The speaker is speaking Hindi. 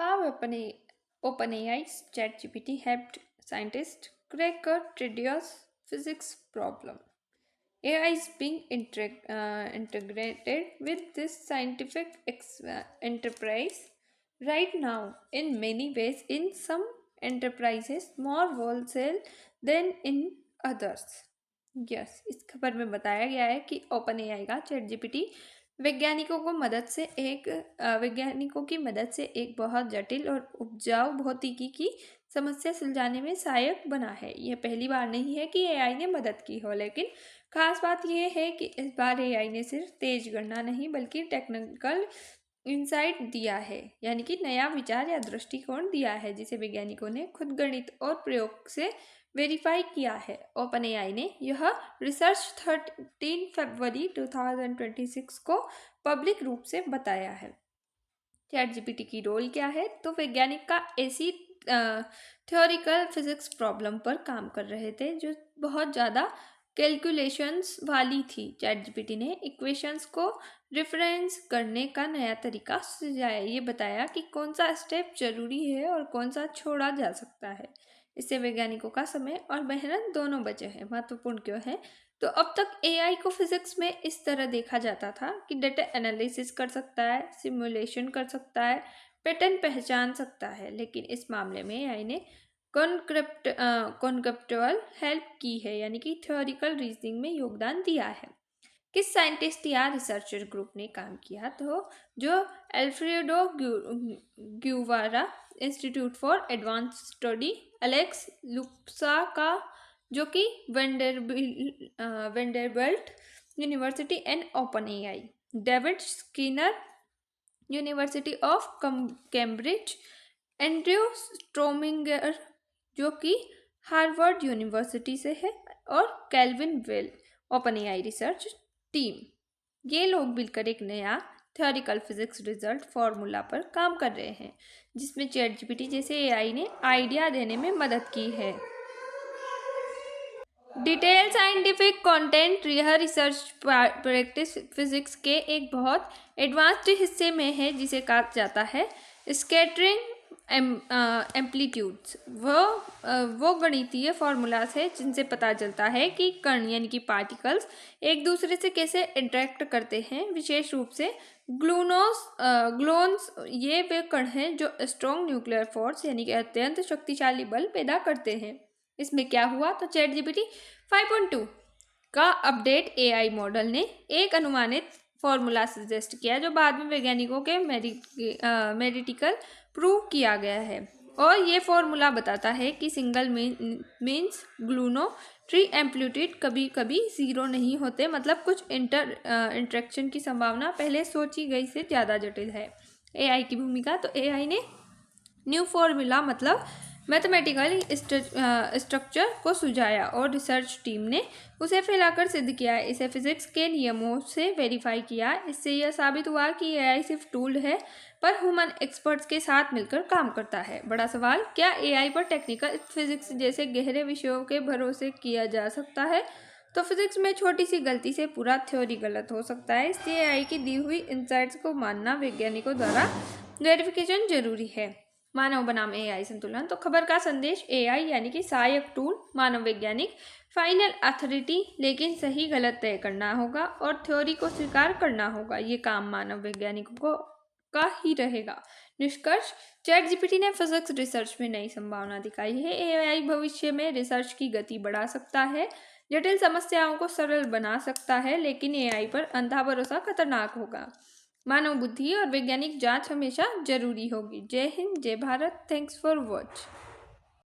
How OpenAI's ChatGPT helped scientists crack a tedious physics problem. AI is being integrated with this scientific enterprise right now in many ways. In some enterprises, more wholesale than in others. Yes, इस खबर में बताया गया है कि ओपन एआई का चैट जीपीटी वैज्ञानिकों की मदद से एक बहुत जटिल और उपजाऊ भौतिकी की समस्या सुलझाने में सहायक बना है। यह पहली बार नहीं है कि एआई ने मदद की हो, लेकिन खास बात यह है कि इस बार एआई ने सिर्फ तेज गणना नहीं बल्कि टेक्निकल इंसाइट दिया है, यानी कि नया विचार या दृष्टिकोण दिया है जिसे वैज्ञानिकों ने खुद गणित और प्रयोग से वेरीफाई किया है। ओपन एआई ने यह रिसर्च 13 फरवरी 2026 को पब्लिक रूप से बताया है। चैट जीपीटी की रोल क्या है? तो वैज्ञानिक का ऐसी थ्योरिकल फिजिक्स प्रॉब्लम पर काम कर रहे थे जो बहुत ज़्यादा कैलकुलेशंस वाली थी। चैट जीपीटी ने इक्वेशंस को रेफरेंस करने का नया तरीका सुझाया। ये बताया कि कौन सा स्टेप जरूरी है और कौन सा छोड़ा जा सकता है। इससे वैज्ञानिकों का समय और मेहनत दोनों बचे हैं। महत्वपूर्ण क्यों है? तो अब तक एआई को फिजिक्स में इस तरह देखा जाता था कि डेटा एनालिसिस कर सकता है, सिमुलेशन कर सकता है, पैटर्न पहचान सकता है, लेकिन इस मामले में एआई ने कॉन्सेप्चुअल हेल्प की है, यानी कि थ्योरिकल रीजनिंग में योगदान दिया है। किस साइंटिस्ट या रिसर्चर ग्रुप ने काम किया? तो जो Alfredo Guevara Institute for advance study, Alex Lupsa का जो कि Vanderbilt University and OpenAI, David Skinner University of Cambridge, Andrew Strominger जो कि हार्वर्ड यूनिवर्सिटी से है, और Calvin Weil OpenAI research team. ये लोग मिलकर एक नया थ्योरिकल फिजिक्स रिजल्ट फॉर्मूला पर काम कर रहे हैं जिसमें चैट जीपीटी जैसे एआई ने आइडिया देने में मदद की है। डिटेल साइंटिफिक कंटेंट यह रिसर्च प्रैक्टिस फिजिक्स के एक बहुत एडवांस्ड हिस्से में है जिसे कहा जाता है स्कैटरिंग एम्पलीट्यूड्स। वो गणितीय फॉर्मूलाज है जिनसे पता चलता है कि कण यानी कि पार्टिकल्स एक दूसरे से कैसे इंटरेक्ट करते हैं। विशेष रूप से ग्लोन्स ये वे कण हैं जो स्ट्रॉन्ग न्यूक्लियर फोर्स यानी कि अत्यंत शक्तिशाली बल पैदा करते हैं। इसमें क्या हुआ? तो चैट जीपीटी 5.2 का अपडेट एआई मॉडल ने एक अनुमानित फॉर्मूला सजेस्ट किया जो बाद में वैज्ञानिकों के मेडिटिकल प्रूव किया गया है। और ये फॉर्मूला बताता है कि सिंगल मीन्स ग्लूनो ट्री एम्पलीट्यूड कभी कभी जीरो नहीं होते, मतलब कुछ इंटरेक्शन की संभावना पहले सोची गई से ज़्यादा जटिल है। एआई की भूमिका, तो एआई ने न्यू फॉर्मूला मतलब मैथमेटिकल स्ट्रक्चर को सुझाया और रिसर्च टीम ने उसे फैलाकर सिद्ध किया, इसे फिजिक्स के नियमों से वेरीफाई किया। इससे यह साबित हुआ कि एआई सिर्फ टूल है पर ह्यूमन एक्सपर्ट्स के साथ मिलकर काम करता है। बड़ा सवाल, क्या एआई पर टेक्निकल फिजिक्स जैसे गहरे विषयों के भरोसे किया जा सकता है? तो फिजिक्स में छोटी सी गलती से पूरा थ्योरी गलत हो सकता है, इसलिए एआई की दी हुई इंसाइट्स को मानना वैज्ञानिकों द्वारा वेरिफिकेशन जरूरी है। मानव बनाम एआई संतुलन, तो खबर का संदेश, एआई यानी कि सहायक टूल, मानव वैज्ञानिक फाइनल अथॉरिटी, लेकिन सही गलत तय करना होगा और थ्योरी को स्वीकार करना होगा। ये काम मानव वैज्ञानिकों का ही रहेगा। निष्कर्ष, चैट जीपीटी ने फिजिक्स रिसर्च में नई संभावना दिखाई है। एआई भविष्य में रिसर्च की गति बढ़ा सकता है, जटिल समस्याओं को सरल बना सकता है, लेकिन एआई पर अंधा भरोसा खतरनाक होगा। मानव बुद्धि और वैज्ञानिक जांच हमेशा जरूरी होगी। जय हिंद, जय भारत। Thanks for watch.